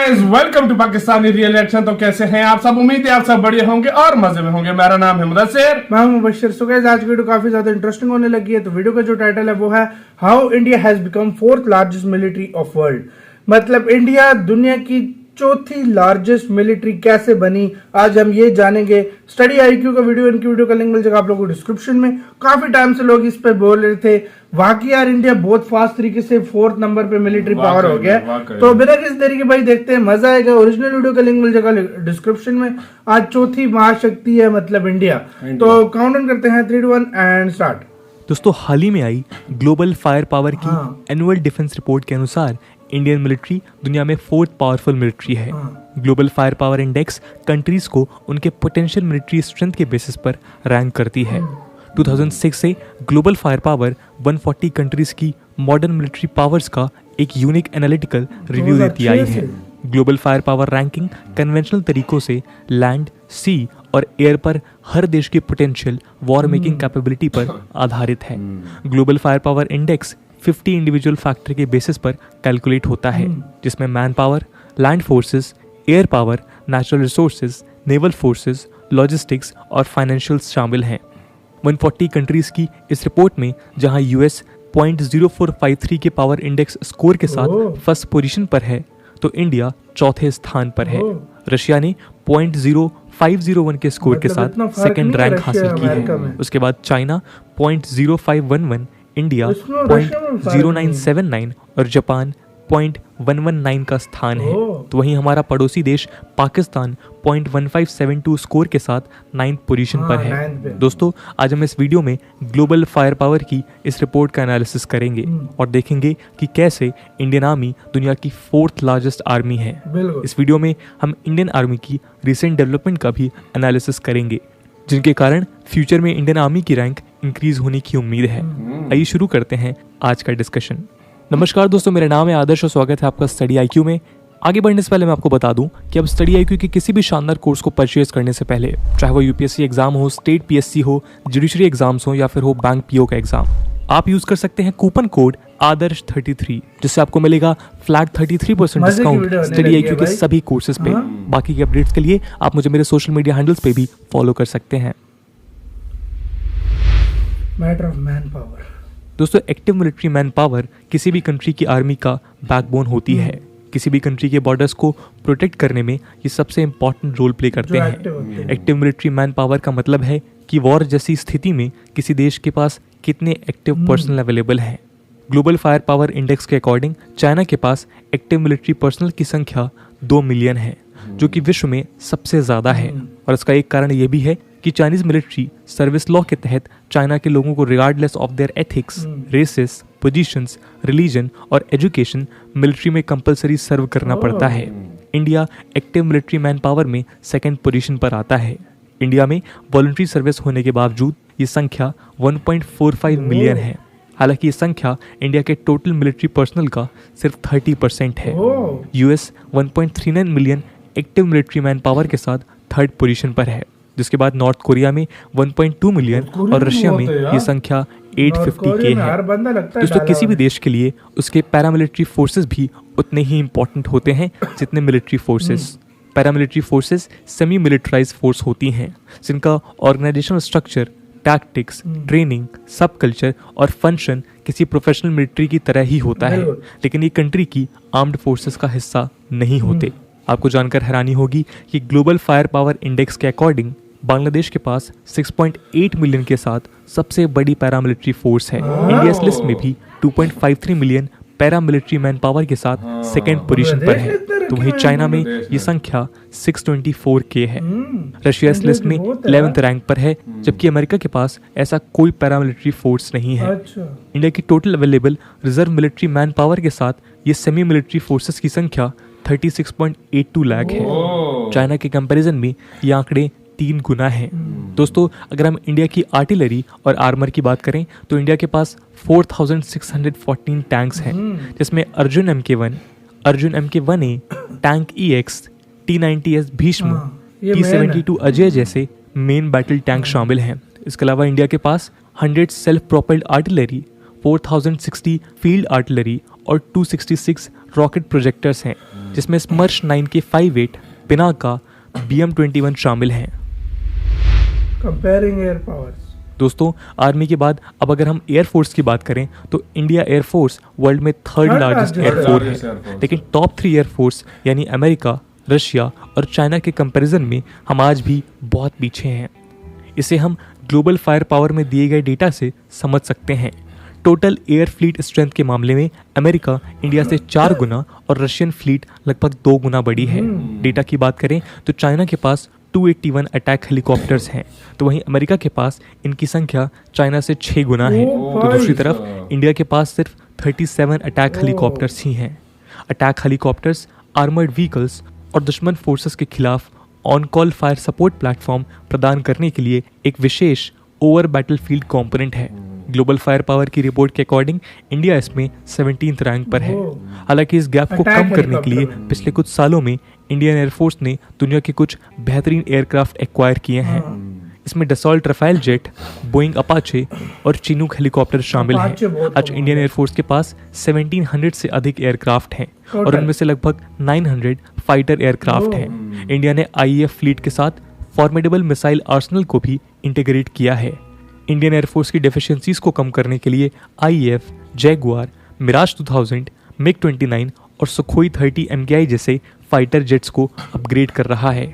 Guys, welcome to Pakistani real action. तो कैसे हैं आप सब? उम्मीद है आप सब बढ़िया होंगे और मजे में होंगे। मेरा नाम है मुदस्सिर, मैं हूं मुबश्शिर। सो गाइस, आज की वीडियो काफी ज्यादा इंटरेस्टिंग होने लगी है। तो वीडियो का जो टाइटल है वो है how India has become fourth largest military of world. मतलब इंडिया दुनिया की चौथी लार्जेस्ट मिलिट्री कैसे बनी, आज हम ये जानेंगे। स्टडी आईक्यू का वीडियो, इनकी वीडियो का लिंक मिल जाएगा आप लोगों को डिस्क्रिप्शन में। काफी टाइम से लोग इस पे बोल रहे थे, वाकई यार इंडिया बहुत फास्ट तरीके से फोर्थ नंबर पे मिलिट्री पावर हो गया। तो बिना किसी देरी के भाई देखते हैं, मजा आएगा। ओरिजिनल वीडियो का लिंक मिल जाएगा डिस्क्रिप्शन में। आज चौथी महाशक्ति है मतलब इंडिया। तो काउंटडाउन करते हैं 3, 2, 1 एंड स्टार्ट। दोस्तों, हाल ही में आई ग्लोबल फायर पावर की एनुअल डिफेंस रिपोर्ट के अनुसार इंडियन मिलिट्री दुनिया में फोर्थ पावरफुल मिलिट्री है। Global fire power index countries को उनके पोटेंशियल मिलिट्री स्ट्रेंथ के बेसिस पर रैंक करती है। 2006 से ग्लोबल फायर पावर 140 कंट्रीज की मॉडर्न मिलिट्री पावर्स का एक यूनिक एनालिटिकल रिव्यू देती आई है। Global fire power ranking conventional तरीकों से लैंड, सी और एयर पर हर देश की पोटेंशियल वॉर मेकिंग कैपेबिलिटी पर आधारित है। Global fire power index 50 individual factor के बेसिस पर कैलकुलेट होता है, जिसमें man power, land forces, air power, natural resources, naval forces, logistics और फाइनेंशियल्स शामिल हैं। 140 कंट्रीज की इस रिपोर्ट में जहां यूएस 0.0453 के पावर इंडेक्स स्कोर के साथ फर्स्ट पोजीशन पर है, तो इंडिया चौथे स्थान पर है। रशिया ने 0.0501 के स्कोर के साथ सेकंड रैंक हासिल की है। उसके बाद चाइना 0.0511, इंडिया 0.0979 और जापान 0.119 का स्थान है। तो वहीं हमारा पड़ोसी देश पाकिस्तान 0.1572 स्कोर के साथ 9th पोजीशन पर है। दोस्तों, आज हम इस वीडियो में ग्लोबल फायर पावर की इस रिपोर्ट का एनालिसिस करेंगे और देखेंगे कि कैसे इंडियन आर्मी दुनिया की फोर्थ लार्जेस्ट आर्मी है। इस वीडियो में हम इंडियन आर्मी की रिसेंट डेवलपमेंट का भी एनालिसिस करेंगे, जिनके कारण फ्यूचर में इंडियन आर्मी की रैंक इंक्रीज होने की उम्मीद है। आइए शुरू करते हैं आज का डिस्कशन। नमस्कार दोस्तों, मेरा नाम है आदर्श और स्वागत है आपका स्टडी आईक्यू में। आगे बढ़ने से पहले मैं आपको बता दूं कि अब स्टडी आईक्यू के किसी भी शानदार कोर्स को परचेज करने से पहले, चाहे वो यूपीएससी एग्जाम हो, स्टेट पीएससी हो, जुडिशरी एग्जाम्स हो या फिर हो बैंक पीओ का एग्जाम, आप यूज कर सकते हैं कूपन कोड आदर्श 33, जिससे आपको मिलेगा फ्लैट 33% डिस्काउंट स्टडी आईक्यू के सभी कोर्सेज पे। बाकी के अपडेट्स के लिए आप मुझे मेरे सोशल मीडिया हैंडल्स पे भी फॉलो कर सकते हैं। Matter of man power. दोस्तों, एक्टिव मिलिट्री मैन पावर किसी भी कंट्री की आर्मी का बैकबोन होती है। किसी भी कंट्री के बॉर्डर्स को प्रोटेक्ट करने में ये सबसे इंपॉर्टेंट रोल प्ले करते हैं। एक्टिव मिलिट्री मैन पावर का मतलब है कि वॉर जैसी स्थिति में किसी देश के पास कितने एक्टिव पर्सनल अवेलेबल हैं। ग्लोबल फायर पावर इंडेक्स के अकॉर्डिंग चाइना के पास एक्टिव मिलिट्री पर्सनल की संख्या 2 मिलियन है, जो कि विश्व में सबसे ज्यादा है। और इसका एक कारण यह भी है कि चाइनीज मिलिट्री सर्विस लॉ के तहत चाइना के लोगों को regardless of their ethics, races, positions, religion और एजुकेशन मिलिट्री में कंपलसरी सर्व करना पड़ता है। India active military man power में सेकंड पोजीशन पर आता है। इंडिया में वॉलंटरी सर्विस होने के बावजूद ये संख्या 1.45 मिलियन है। हालांकि ये संख्या इंडिया के टोटल मिलिट्री पर्सनल का सिर्फ 30% है। US 1.39 million active military man power के साथ थर्ड पोजीशन पर है, जिसके बाद नॉर्थ कोरिया में 1.2 मिलियन और रशिया में ये संख्या 850K है। दोस्तों, किसी भी देश के लिए उसके पैरामिलिट्री फोर्सेस भी उतने ही इंपॉर्टेंट होते हैं जितने military forces. Paramilitary forces semi militarised force होती हैं, जिनका ऑर्गेनाइजेशनल स्ट्रक्चर, टैक्टिक्स, ट्रेनिंग, सब कल्चर और फंक्शन किसी प्रोफेशनल मिलिट्री की तरह ही होता है, लेकिन ये कंट्री की आर्म्ड फोर्सेस का हिस्सा नहीं होते। आपको जानकर हैरानी होगी कि ग्लोबल फायर पावर इंडेक्स के अकॉर्डिंग बांग्लादेश के पास 6.8 मिलियन के साथ सबसे बड़ी पैरामिलिट्री फोर्स है। इंडिया इस लिस्ट में भी 2.53 मिलियन पैरामिलिट्री मैन पावर के साथ सेकंड पोजीशन पर है। तो वहीं चाइना में ये संख्या 624K है। रशिया इस लिस्ट में 11th रैंक पर है, जबकि अमेरिका के पास ऐसा कोई पैरामिलिट्री फोर्स नहीं है। इंडिया की total available reserve military man power के साथ ये सेमी मिलिट्री फोर्सेस की संख्या 36.82 लाख है। चाइना के कंपैरिजन में ये आंकड़े 3 गुना है। दोस्तों, अगर हम इंडिया की आर्टिलरी और आर्मर की बात करें तो इंडिया के पास 4614 टैंक्स हैं, जिसमें Arjun MK1A, tank EX, T90S Bhishma, T72 Ajay जैसे मेन बैटल टैंक शामिल हैं। इसके अलावा इंडिया के पास 100 self propelled artillery, 4060 field artillery और 266 रॉकेट प्रोजेक्टर्स हैं, जिसमें स्मर्श 9 के 5.8, पिनाका, BM-21 शामिल हैं। Comparing air powers. दोस्तों, आर्मी के बाद अब अगर हम एयरफोर्स की बात करें तो इंडिया एयरफोर्स वर्ल्ड में थर्ड लार्जेस्ट एयरफोर्स है, लेकिन टॉप 3 एयरफोर्स यानी अमेरिका, रशिया और चाइना के कंपैरिजन में हम आज भी बहुत पीछे हैं। इसे हम ग्लोबल फायर पावर में दिए गए डेटा से समझ सकते हैं। टोटल एयर फ्लीट स्ट्रेंथ के मामले में अमेरिका इंडिया से 4 गुना और रशियन फ्लीट लगभग 2 गुना बड़ी है। डेटा की बात करें तो चाइना के पास 281 अटैक हेलीकॉप्टर्स हैं, तो वहीं अमेरिका के पास इनकी संख्या चाइना से 6 गुना है। तो दूसरी तरफ इंडिया के पास सिर्फ 37 अटैक हेलीकॉप्टर्स ही हैं। अटैक हेलीकॉप्टर्स आर्मर्ड व्हीकल्स और दुश्मन फोर्सेस के खिलाफ on call fire support platform प्रदान करने के लिए एक विशेष ओवर बैटलफील्ड कंपोनेंट है। ग्लोबल फायर पावर की रिपोर्ट के अकॉर्डिंग इंडिया इसमें 17th रैंक पर है। हालांकि इस गैप को कम करने के लिए पिछले कुछ सालों में इंडियन एयरफोर्स ने दुनिया के कुछ बेहतरीन एयरक्राफ्ट एक्वायर किए हैं। इसमें Dassault Rafale jet, Boeing Apache और चिनूक हेलीकॉप्टर शामिल हैं। आज इंडियन एयरफोर्स के पास 1700 से अधिक एयरक्राफ्ट हैं और उनमें से लगभग 900 फाइटर एयरक्राफ्ट हैं। इंडिया ने आईएएफ फ्लीट के साथ फॉर्मिडेबल मिसाइल आर्सेनल को भी इंटीग्रेट किया है। इंडियन एयरफोर्स की डेफिशिएंसीज को कम करने के लिए आईएएफ, जैगुआर, मिराज 2000, मिग-29 और सुखोई 30 MKI जैसे फाइटर जेट्स को अपग्रेड कर रहा है।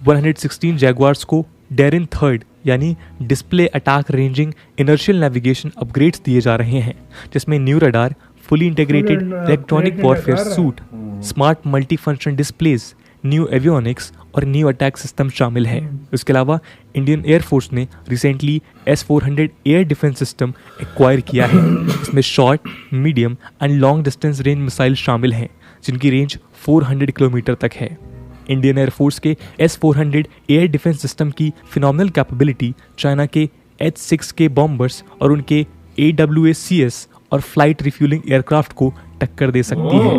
116 जैगुआर्स को डेरिन 3 यानी display attack ranging inertial navigation upgrades दिए जा रहे हैं, जिसमें new radar, fully integrated electronic warfare suit, smart multi function displays, new avionics और न्यू अटैक सिस्टम शामिल है। इसके अलावा इंडियन एयरफोर्स ने recently S-400 air defence system acquire किया है। इसमें short, medium and long distance range missile शामिल हैं, जिनकी रेंज 400 किलोमीटर तक है। इंडियन एयरफोर्स के S-400 एयर डिफेंस सिस्टम की फिनोमिनल कैपेबिलिटी चाइना के H-6 के बॉम्बर्स और उनके AWACS और फ्लाइट रिफ्यूलिंग एयरक्राफ्ट को टक्कर दे सकती है।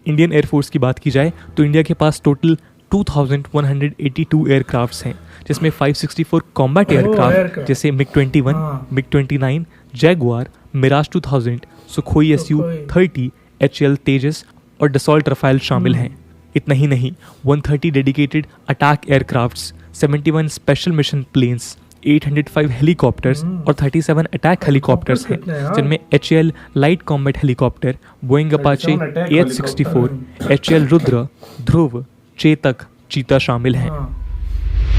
इंडियन एयरफोर्स की बात की जाए तो इंडिया के पास टोटल 2182 एयरक्राफ्ट्स हैं, जिसमें 564 कॉम्बैट एयरक्राफ्ट जैसे मिग-21, मिग-29, Jaguar, Miraj 2000, Sukhoi Su-30, HAL तेजस और डसॉल्ट रफाइल शामिल हैं। इतना ही नहीं, 130 dedicated attack aircrafts, 71 special mission planes, 805 helicopters और 37 अटैक हेलीकॉप्टर्स हैं, जिनमें HAL light combat helicopter, Boeing Apache AH-64, HAL Rudra, ध्रुव, चेतक, चीता शामिल हैं।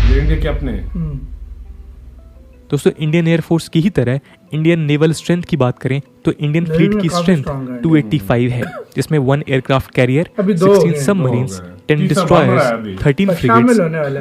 ये इंडिया के अपने दोस्तों, इंडियन एयरफोर्स की ही तरह इंडियन नेवल स्ट्रेंथ की बात करें तो इंडियन फ्लीट की स्ट्रेंथ 285 है, जिसमें 1 aircraft carrier, 16 submarines, 10 destroyers, 13 frigates,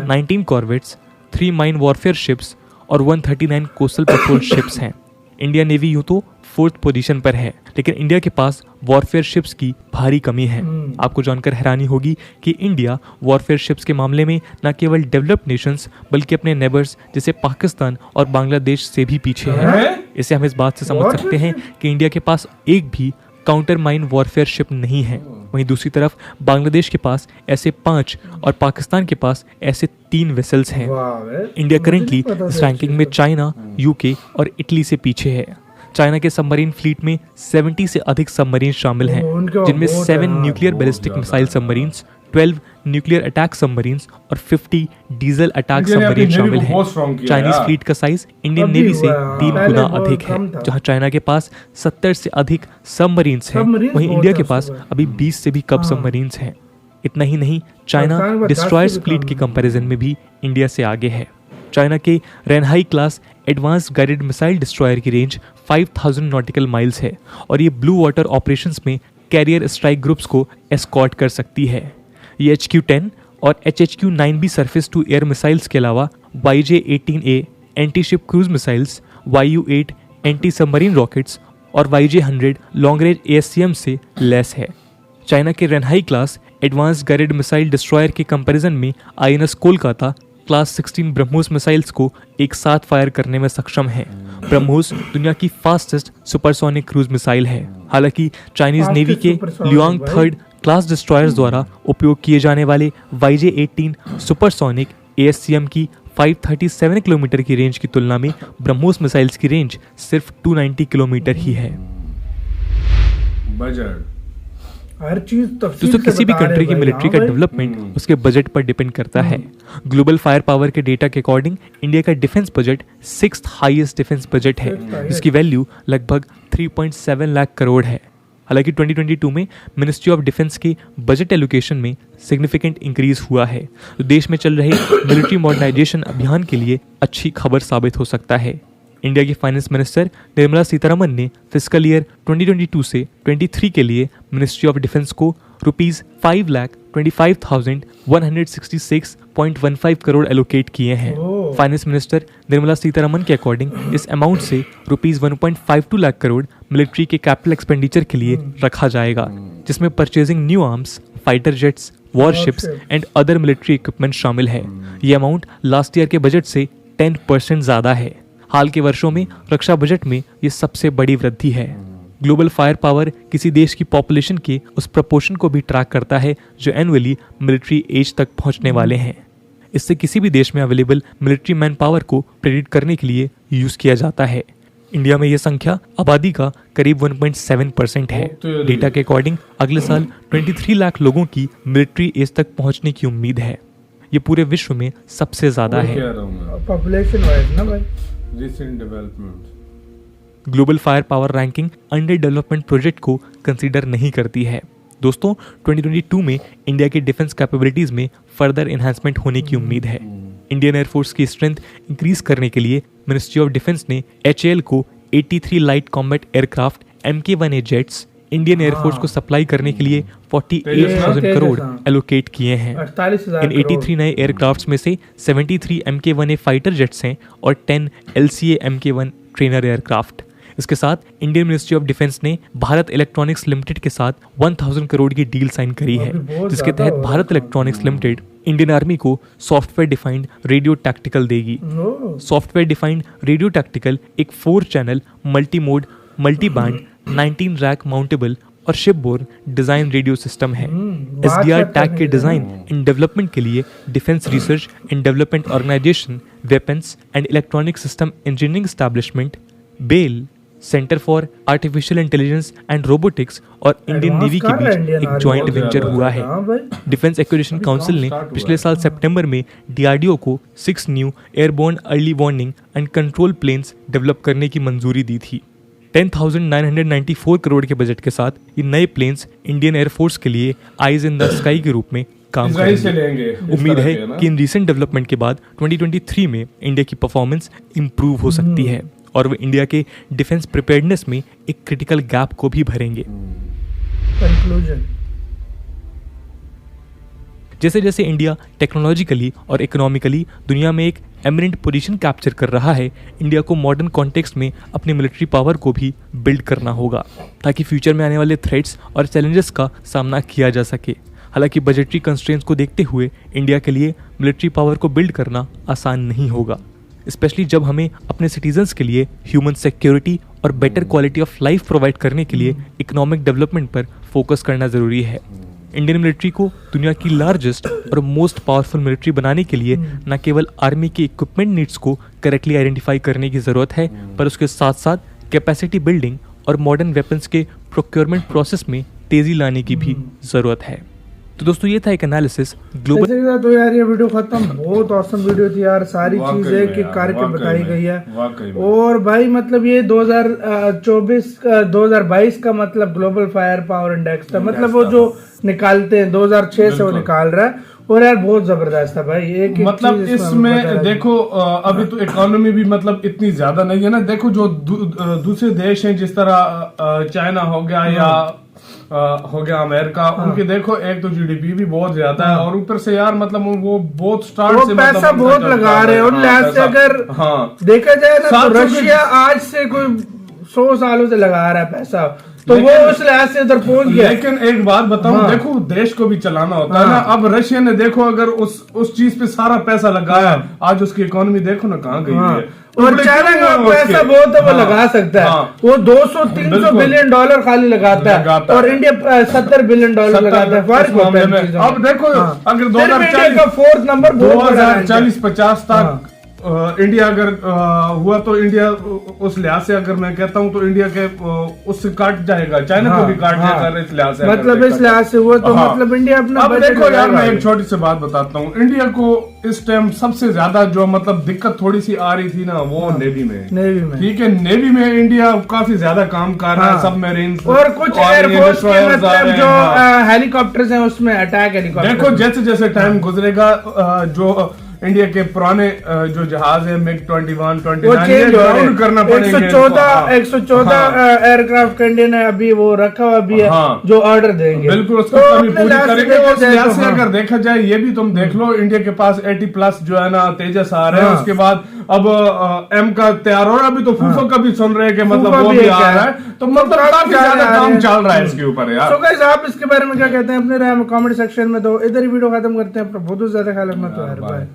19 corvettes, 3 mine warfare ships और 139 कोस्टल पेट्रोल शिप्स हैं। इंडिया नेवी यूं तो 4th पोजीशन पर है, लेकिन इंडिया के पास वॉरफेयर शिप्स की भारी कमी है। आपको जानकर हैरानी होगी कि इंडिया वॉरफेयर शिप्स के मामले में न केवल डेवलप्ड नेशंस बल्कि अपने नेबर्स जैसे पाकिस्तान और बांग्लादेश से भी पीछे है। इसे हम इस बात से समझ सकते हैं कि इंडिया के पास एक भी काउंटर माइन वॉरफेयर शिप नहीं है। वहीं दूसरी तरफ बांग्लादेश के पास ऐसे 5 और पाकिस्तान के पास ऐसे 3 वेसल्स हैं। इंडिया करेंटली इस रैंकिंग में चाइना, यूके और इटली से पीछे है। चाइना के सबमरीन फ्लीट में 70 से अधिक सबमरीन शामिल हैं, जिनमें 7 nuclear ballistic missile submarines, 12 nuclear attack submarines और 50 डीजल अटैक सबमरीन शामिल हैं। चाइनीज फ्लीट का साइज इंडियन नेवी से 3 गुना अधिक है। जहां चाइना के पास 70 से अधिक सबमरीन्स हैं, वहीं इंडिया के पास अभी 20 से भी कम सबमरीन्स हैं। इतना ही नहीं, चाइना डिस्ट्रॉयर्स फ्लीट के कंपैरिजन में भी इंडिया से आगे है। चाइना के Renhai class advance guided missile destroyer की रेंज 5000 नॉटिकल माइल्स है और ये ब्लू वाटर ऑपरेशंस में कैरियर स्ट्राइक ग्रुप्स को एस्कॉर्ट कर सकती है। ये HQ-10 और HHQ-9 भी सरफेस टू एयर मिसाइल्स के अलावा YJ-18A anti ship cruise missiles, YU-8 anti submarine rockets और YJ-100 लॉन्ग रेंज ASCM से लेस है। चाइना के Renhai class advance guided missile destroyer के कंपैरिजन में INS Kolkata class 16 BrahMos missiles को एक साथ फायर करने में सक्षम है। ब्रह्मोस दुनिया की फास्टेस्ट सुपरसोनिक क्रूज मिसाइल है। हालांकि चाइनीज नेवी के ल्युआंग 3 क्लास डिस्ट्रॉयर्स द्वारा उपयोग किए जाने वाले YJ-18 सुपरसोनिक ASCM की 537 किलोमीटर की रेंज की तुलना में ब्रह्मोस मिसाइल्स की रेंज सिर्फ 290 किलोमीटर ही है। बजट हर चीज तफसील दोस्तों से किसी भी बता रहे कंट्री की भाई। मिलिट्री हाँ का भाई। डेवलपमेंट उसके बजट पर डिपेंड करता है। ग्लोबल फायर पावर के डेटा के अकॉर्डिंग इंडिया का defence budget 6th highest defence budget है, जिसकी वैल्यू लगभग 3.7 लाख करोड़ है। हालांकि 2022 में मिनिस्ट्री ऑफ डिफेंस के बजट एलोकेशन में सिग्निफिकेंट इंक्रीज हुआ है, तो देश में चल रहे मिलिट्री मॉडर्नाइजेशन अभियान के लिए अच्छी खबर साबित हो सकता है। इंडिया की फाइनेंस मिनिस्टर निर्मला सीतारमन ने फिस्कल ईयर 2022 से 23 के लिए मिनिस्ट्री ऑफ डिफेंस को ₹5,25,166.15 करोड़ एलोकेट किए हैं। फाइनेंस मिनिस्टर निर्मला सीतारमन के अकॉर्डिंग इस अमाउंट से ₹1.52 लाख करोड़ मिलिट्री के कैपिटल एक्सपेंडिचर के लिए रखा जाएगा, जिसमें purchasing new arms, fighter jets, warships and other military equipment शामिल है। ये अमाउंट लास्ट ईयर के बजट से 10% ज्यादा है। हाल के वर्षों में रक्षा बजट में ये सबसे बड़ी वृद्धि है। ग्लोबल फायर पावर किसी देश की पॉपुलेशन के उस प्रपोर्शन को भी ट्रैक करता है जो एनुअली मिलिट्री एज तक पहुंचने वाले हैं। इससे किसी भी देश में अवेलेबल मिलिट्री मैन पावर को प्रेडिक्ट करने के लिए यूज किया जाता है। इंडिया में यह संख्या आबादी का करीब 1.7% है। डेटा के अकॉर्डिंग अगले साल 23 लाख लोगों की मिलिट्री एज तक पहुंचने की उम्मीद है। ये पूरे विश्व में सबसे ज्यादा है। पॉपुलेशन वाइज ना भाई। Recent development global fire power ranking under development project को कंसीडर नहीं करती है। दोस्तों 2022 में इंडिया की डिफेंस कैपेबिलिटीज में फर्दर एनहांसमेंट होने की उम्मीद है। इंडियन एयरफोर्स की स्ट्रेंथ इंक्रीज करने के लिए मिनिस्ट्री ऑफ डिफेंस ने HAL को 83 light combat aircraft MK-1A jets Indian air force को सप्लाई करने के लिए 48,000 करोड़ एलोकेट किए हैं। इन 83 नए एयरक्राफ्ट्स में से 73 MK-1A फाइटर जेट्स हैं और 10 LCA MK-1 ट्रेनर एयरक्राफ्ट। इसके साथ इंडियन मिनिस्ट्री ऑफ डिफेंस ने भारत इलेक्ट्रॉनिक्स लिमिटेड के साथ 1000 करोड़ की डील साइन करी है, जिसके तहत Bharat electronics limited Indian army को सॉफ्टवेयर डिफाइंड रेडियो टैक्टिकल देगी। सॉफ्टवेयर डिफाइंड रेडियो टैक्टिकल एक 4 channel multi mode multi band 19 rack mountable और शिपबोर्न डिजाइन रेडियो सिस्टम है। SDR टैग के डिजाइन एंड डेवलपमेंट के लिए defence research and development organisation, weapons and electronic system engineering establishment, BEL, centre for artificial intelligence and robotics और Indian navy के बीच एक joint venture हुआ है। डिफेंस एक्विजिशन काउंसिल ने पिछले साल सितंबर में DRDO को 6 new airborne early warning and control planes develop करने की मंजूरी दी थी। 10,994 करोड़ के बजट के साथ ये नए प्लेन्स इंडियन एयरफोर्स के लिए आइज इन द स्काई के रूप में काम करेंगे। उम्मीद है कि इन रिसेंट डेवलपमेंट के बाद 2023 में इंडिया की परफॉर्मेंस इंप्रूव हो सकती है और वे इंडिया के डिफेंस प्रिपेयर्डनेस में एक क्रिटिकल गैप को भी भरेंगे। कंक्लूजन। जैसे जैसे इंडिया टेक्नोलॉजिकली और इकोनॉमिकली दुनिया में एक एमिनेंट पोजीशन कैप्चर कर रहा है, इंडिया को मॉडर्न कॉन्टेक्स्ट में अपनी मिलिट्री पावर को भी बिल्ड करना होगा ताकि फ्यूचर में आने वाले थ्रेट्स और चैलेंजेस का सामना किया जा सके। हालांकि बजटरी कंस्ट्रेंट्स को देखते हुए इंडिया के लिए मिलिट्री पावर को बिल्ड करना आसान नहीं होगा, स्पेशली जब हमें अपने सिटीजन्स के लिए ह्यूमन सिक्योरिटी और better quality of life provide करने के लिए इकोनॉमिक डेवलपमेंट पर फोकस करना जरूरी है। इंडियन मिलिट्री को दुनिया की लार्जेस्ट और मोस्ट पावरफुल मिलिट्री बनाने के लिए न केवल आर्मी के इक्विपमेंट नीड्स को करेक्टली आइडेंटिफाई करने की जरूरत है, पर उसके साथ साथ कैपेसिटी बिल्डिंग और मॉडर्न वेपन्स के प्रोक्योरमेंट प्रोसेस में तेजी लाने की भी जरूरत है। तो दोस्तों ये था एक एनालिसिस ग्लोबल। तो यार ये वीडियो खत्म, बहुत औसम वीडियो थी यार, सारी चीजें एक एक करके बताई गई है। और भाई मतलब ये 2022 का मतलब ग्लोबल फायर पावर इंडेक्स था, मतलब वो जो निकालते हैं 2006 से वो निकाल रहा है, और यार बहुत जबरदस्त था भाई। एक मतलब इसमें देखो अभी तो इकोनॉमी भी मतलब इतनी ज्यादा नहीं है ना। देखो जो दूसरे देश हैं जिस तरह चाइना हो गया या हो गया अमेरिका, उनके देखो एक तो GDP भी बहुत ज्यादा है और ऊपर से यार मतलब वो बहुत स्टार्ट से पैसा मतलब बहुत लगा रहे हैं। और लिहाज से अगर देखा जाए ना तो रशिया आज से कोई 100 सालों से लगा रहा है पैसा, तो वो उस लिहाज से उधर पहुंच गया। लेकिन एक बात बताऊं, देखो देश को भी चलाना होता है ना। अब रशिया ने देखो अगर उस चीज पे सारा पैसा लगाया, आज उसकी इकोनॉमी देखो ना कहाँ गई है। और चाइना का पैसा बहुत है, वो लगा सकता है। वो 200-300 बिलियन डॉलर खाली लगाता है और इंडिया 70 बिलियन डॉलर लगाता है। अब देखो अगर 2040 का 4th नंबर 2040-50 तक इंडिया अगर हुआ तो इंडिया उस लिहाज से अगर मैं कहता हूं तो इंडिया के उससे काट जाएगा, चाइना को भी काट जाएगा इस लिहाज से। मतलब इस लिहाज से हुआ तो मतलब इंडिया अपना अब देखो यार, मैं एक छोटी सी बात बताता हूँ। इंडिया को इस टाइम सबसे ज्यादा जो मतलब दिक्कत थोड़ी सी आ रही थी ना, वो नेवी में। ठीक है, नेवी में इंडिया काफी ज्यादा काम कर रहा है, सबमरीन और कुछ एयरफोर्स के मतलब जो हेलीकॉप्टर्स हैं उसमें अटैक हेलीकॉप्टर। देखो जैसे जैसे टाइम गुजरेगा जो इंडिया के पुराने जो जहाज है मिग 21, 29 डाउन करना पड़ेगा। 114 एयरक्राफ्ट इंडिया ने अभी वो रखा हुआ भी है जो ऑर्डर देंगे, बिल्कुल उसको कमी पूरी करेंगे। उस लिहाज से अगर देखा जाए, ये भी तुम देख लो, इंडिया के पास 80+ जो है ना तेजस आ रहे हैं। उसके बाद अब M का तैयार हो रहा है, अभी तो फूफो का भी सुन रहे हैं कि मतलब वो भी आ रहा है, तो मतलब काफी ज्यादा काम चल रहा है इसके ऊपर यार। तो गाइस आप इसके बारे में क्या कहते हैं अपने राय में कमेंट सेक्शन में दो। इधर ही वीडियो खत्म करते हैं। अपना बहुत ज्यादा ख्याल रखना। तो यार बाय।